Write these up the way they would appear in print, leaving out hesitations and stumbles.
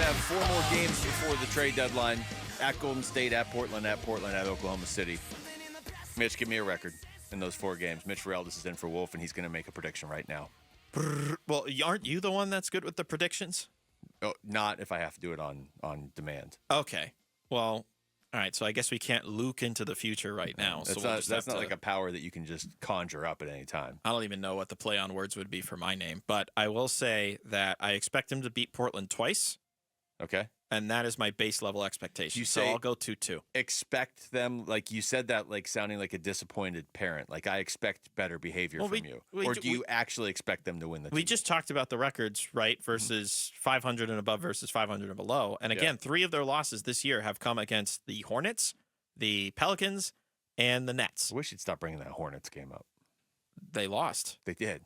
have 4 more games before the trade deadline. At Golden State, at Portland, at Oklahoma City. Mitch, give me a record in those 4 games. Mitch Vareldzis is in for Wolf, and he's going to make a prediction right now. Well, aren't you the one that's good with the predictions? Oh, not if I have to do it on demand. Okay. Well, all right. So I guess we can't look into the future right now. That's not like a power that you can just conjure up at any time. I don't even know what the play on words would be for my name, but I will say that I expect him to beat Portland twice. Okay. And that is my base level expectation. So I'll go 2-2. Expect them, like you said that, like sounding like a disappointed parent. Like, I expect better behavior from you. Or do you actually expect them to win the We team? just talked about the records, right? Versus 500 and above versus 500 and below. And again, 3 of their losses this year have come against the Hornets, the Pelicans, and the Nets. I wish you'd stop bringing that Hornets game up. They lost. They did.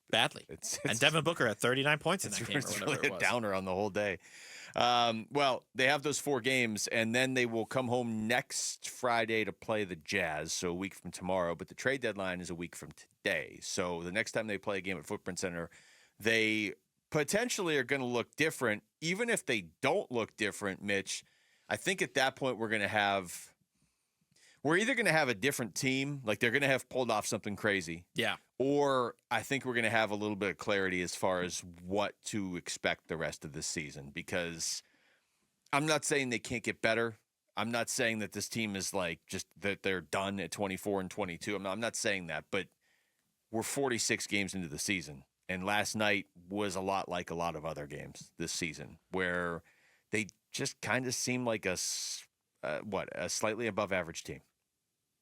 Badly. And Devin Booker had 39 points in that game. It's really a downer on the whole day. Well, they have those 4 games, and then they will come home next Friday to play the Jazz, so a week from tomorrow. But the trade deadline is a week from today. So the next time they play a game at Footprint Center, they potentially are going to look different. Even if they don't look different, Mitch, I think at that point we're either going to have a different team, like they're going to have pulled off something crazy. Yeah. Or I think we're going to have a little bit of clarity as far as what to expect the rest of this season, because I'm not saying they can't get better. I'm not saying that this team is like just that they're done at 24 and 22. I'm not saying that, but we're 46 games into the season. And last night was a lot like a lot of other games this season where they just kind of seem like a slightly above average team.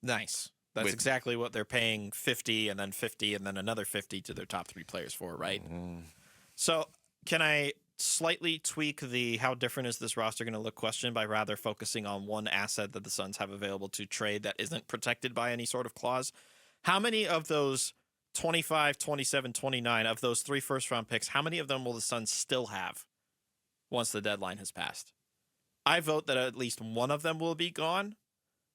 Nice. That's exactly what they're paying 50 and then 50 and then another 50 to their top 3 players for, right? Mm-hmm. So can I slightly tweak the how different is this roster going to look question by rather focusing on one asset that the Suns have available to trade that isn't protected by any sort of clause? How many of those 25, 27, 29 of those 3 first-round picks, how many of them will the Suns still have once the deadline has passed? I vote that at least one of them will be gone,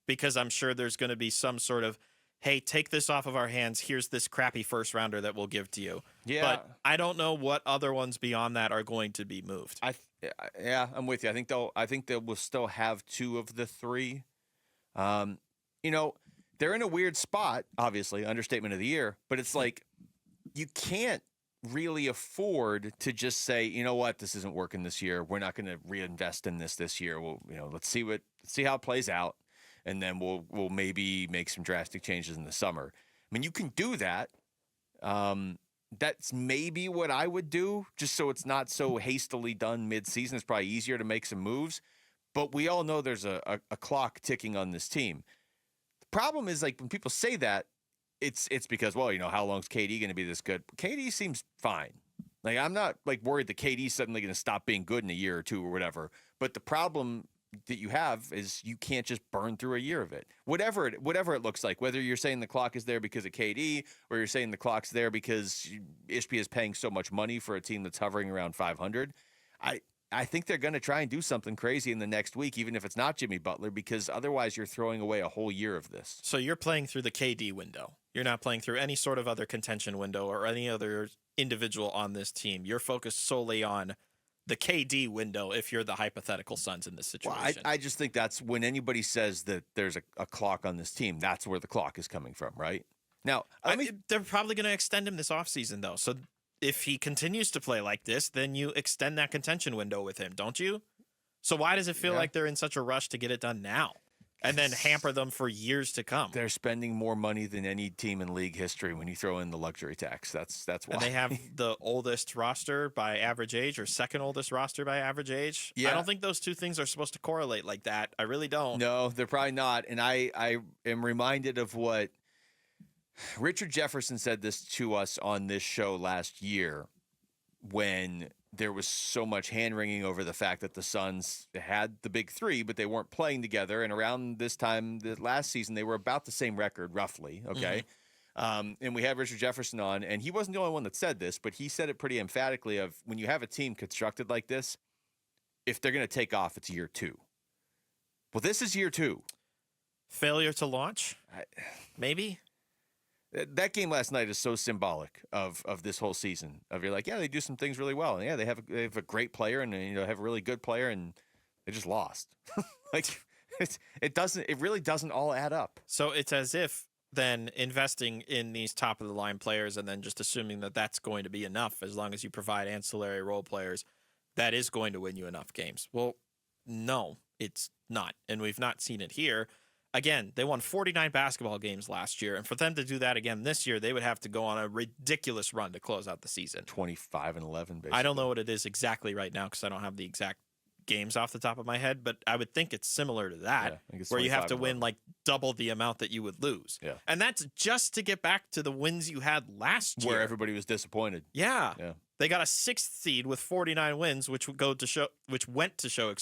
because I'm sure there's going to be some sort of, hey, take this off of our hands. Here's this crappy first rounder that we'll give to you. Yeah. But I don't know what other ones beyond that are going to be moved. I'm with you. I think they will still have 2 of the 3. They're in a weird spot, obviously, understatement of the year, but it's like you can't really afford to just say, you know what, this isn't working this year. We're not going to reinvest in this year. We'll, let's see how it plays out. And then we'll maybe make some drastic changes in the summer. I mean, you can do that. That's maybe what I would do, just so it's not so hastily done mid-season. It's probably easier to make some moves. But we all know there's a clock ticking on this team. The problem is, like, when people say that, it's because, well, how long is KD going to be this good? KD seems fine. Like, I'm not, like, worried that KD's suddenly going to stop being good in a year or 2 or whatever. But the problem that you have is you can't just burn through a year of it. Whatever it looks like, whether you're saying the clock is there because of KD or you're saying the clock's there because Ishbia is paying so much money for a team that's hovering around 500. I think they're going to try and do something crazy in the next week, even if it's not Jimmy Butler, because otherwise you're throwing away a whole year of this. So you're playing through the KD window. You're not playing through any sort of other contention window or any other individual on this team. You're focused solely on the KD window if you're the hypothetical Suns in this situation. Well, I just think that's when anybody says that there's a clock on this team, that's where the clock is coming from, right? Now, they're probably going to extend him this offseason, though. So if he continues to play like this, then you extend that contention window with him, don't you? So why does it feel like they're in such a rush to get it done now and then hamper them for years to come? They're spending more money than any team in league history when you throw in the luxury tax. That's why. And they have the oldest roster by average age or second oldest roster by average age. Yeah. I don't think those 2 things are supposed to correlate like that. I really don't. No, they're probably not. And I am reminded of what Richard Jefferson said this to us on this show last year when there was so much hand-wringing over the fact that the Suns had the big 3, but they weren't playing together. And around this time, the last season, they were about the same record, roughly, okay? And we had Richard Jefferson on, and he wasn't the only one that said this, but he said it pretty emphatically of when you have a team constructed like this, if they're going to take off, it's year 2. Well, this is year 2. Failure to launch? Maybe? that game last night is so symbolic of this whole season. Of you're like, yeah, they do some things really well, and yeah, they have a great player, and have a really good player, and they just lost. Like it really doesn't all add up. So it's as if then investing in these top of the line players and then just assuming that that's going to be enough as long as you provide ancillary role players, that is going to win you enough games. Well, no, it's not, and we've not seen it here. Again, they won 49 basketball games last year, and for them to do that again this year, they would have to go on a ridiculous run to close out the season. 25-11, basically. I don't know what it is exactly right now because I don't have the exact games off the top of my head, but I would think it's similar to that, where you have to win like double the amount that you would lose. Yeah. And that's just to get back to the wins you had last year. Where everybody was disappointed. Yeah. They got a 6th seed with 49 wins, which went to show,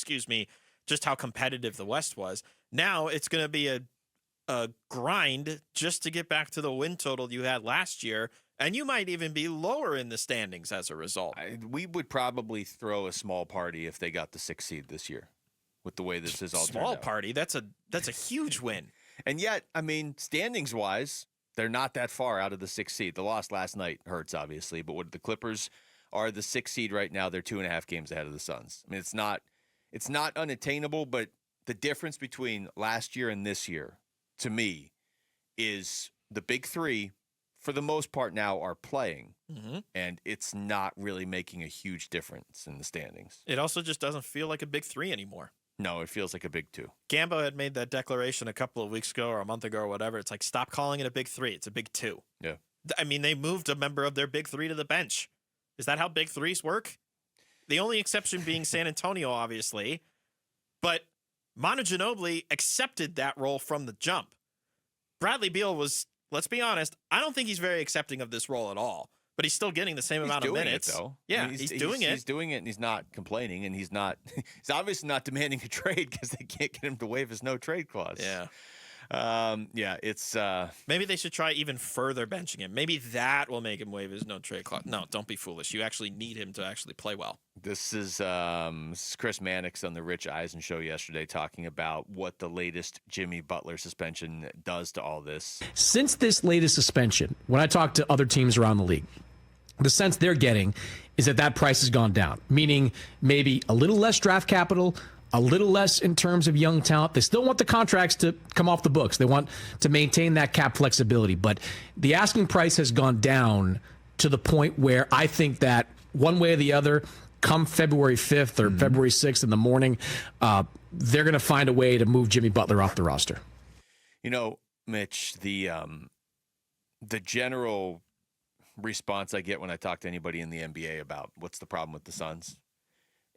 just how competitive the West was. Now it's going to be a grind just to get back to the win total you had last year, and you might even be lower in the standings as a result. We would probably throw a small party if they got the 6th seed this year, with the way this is all turned out. Small party? That's a huge win. And yet, I mean, standings-wise, they're not that far out of the 6th seed. The loss last night hurts, obviously, but what the Clippers are the 6th seed right now. They're 2.5 games ahead of the Suns. I mean, it's not unattainable, but the difference between last year and this year, to me, is the big three, for the most part now, are playing, and it's not really making a huge difference in the standings. It also just doesn't feel like a big three anymore. No, it feels like a big two. Gambo had made that declaration a couple of weeks ago or a month ago or whatever. It's like, stop calling it a big three. It's a big two. Yeah. I mean, they moved a member of their big three to the bench. Is that how big threes work? The only exception being San Antonio, obviously. But Manu Ginobili accepted that role from the jump. Bradley Beal was, let's be honest, I don't think he's very accepting of this role at all. But he's still getting the same amount of minutes. He's doing it, though. Yeah, I mean, he's doing it. He's doing it, and he's not complaining, and he's obviously not demanding a trade because they can't get him to waive his no-trade clause. Yeah. It's maybe they should try even further benching him. Maybe that will make him waive his no-trade clause. No, don't be foolish. You actually need him to actually play well. This is Chris Mannix on the Rich Eisen show yesterday talking about what the latest Jimmy Butler suspension does to all this. Since this latest suspension, when I talk to other teams around the league, the sense they're getting is that price has gone down, meaning maybe a little less draft capital, a little less in terms of young talent. They still want the contracts to come off the books. They want to maintain that cap flexibility. But the asking price has gone down to the point where I think that one way or the other, come February 5th or February 6th in the morning, they're going to find a way to move Jimmy Butler off the roster. You know, Mitch, the general response I get when I talk to anybody in the NBA about what's the problem with the Suns,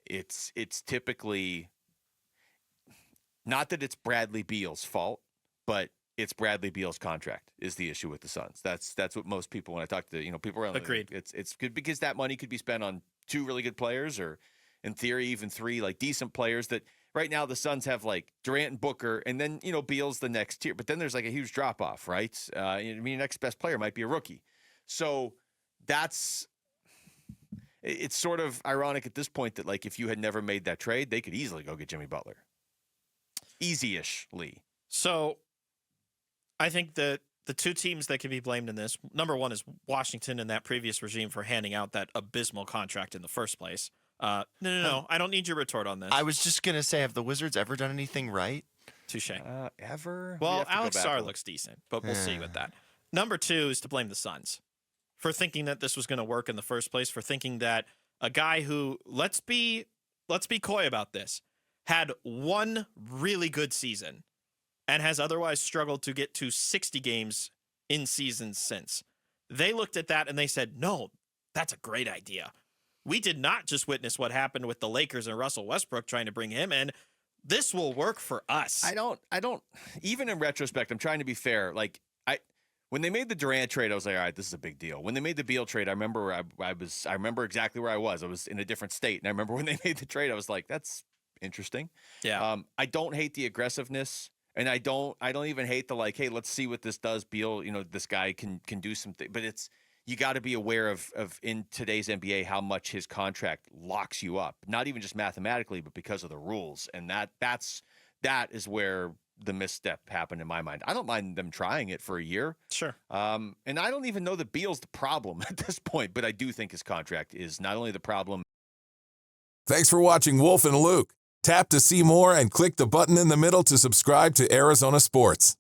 it's typically not that it's Bradley Beal's fault, but it's Bradley Beal's contract is the issue with the Suns. That's what most people, when I talk to people around, agreed. It's good because that money could be spent on 2 really good players, or in theory even 3 like decent players. That right now the Suns have like Durant and Booker, and then Beal's the next tier, but then there's like a huge drop off, right? Your next best player might be a rookie. So it's sort of ironic at this point that, like, if you had never made that trade, they could easily go get Jimmy Butler. Easy-ish-ly. So I think that the 2 teams that can be blamed in this, number one is Washington and that previous regime for handing out that abysmal contract in the first place. No. I don't need your retort on this. I was just going to say, have the Wizards ever done anything right? Touche. Ever? Well, Alex Sarr looks decent, but we'll see with that. Number 2 is to blame the Suns for thinking that this was going to work in the first place, for thinking that a guy who, let's be coy about this, had 1 really good season and has otherwise struggled to get to 60 games in seasons since. They looked at that and they said, no, that's a great idea. We did not just witness what happened with the Lakers and Russell Westbrook trying to bring him in. This will work for us. I don't, even in retrospect, I'm trying to be fair. Like, when they made the Durant trade, I was like, all right, this is a big deal. When they made the Beal trade, I remember I remember exactly where I was. I was in a different state. And I remember when they made the trade, I was like, that's interesting. Yeah. I don't hate the aggressiveness, and I don't even hate the, like, hey, let's see what this does. Beal, this guy can do something. But you got to be aware of in today's NBA how much his contract locks you up. Not even just mathematically, but because of the rules. And that is where the misstep happened in my mind. I don't mind them trying it for a year. Sure. And I don't even know that Beal's the problem at this point, but I do think his contract is not only the problem. Thanks for watching Wolf and Luke. Tap to see more and click the button in the middle to subscribe to Arizona Sports.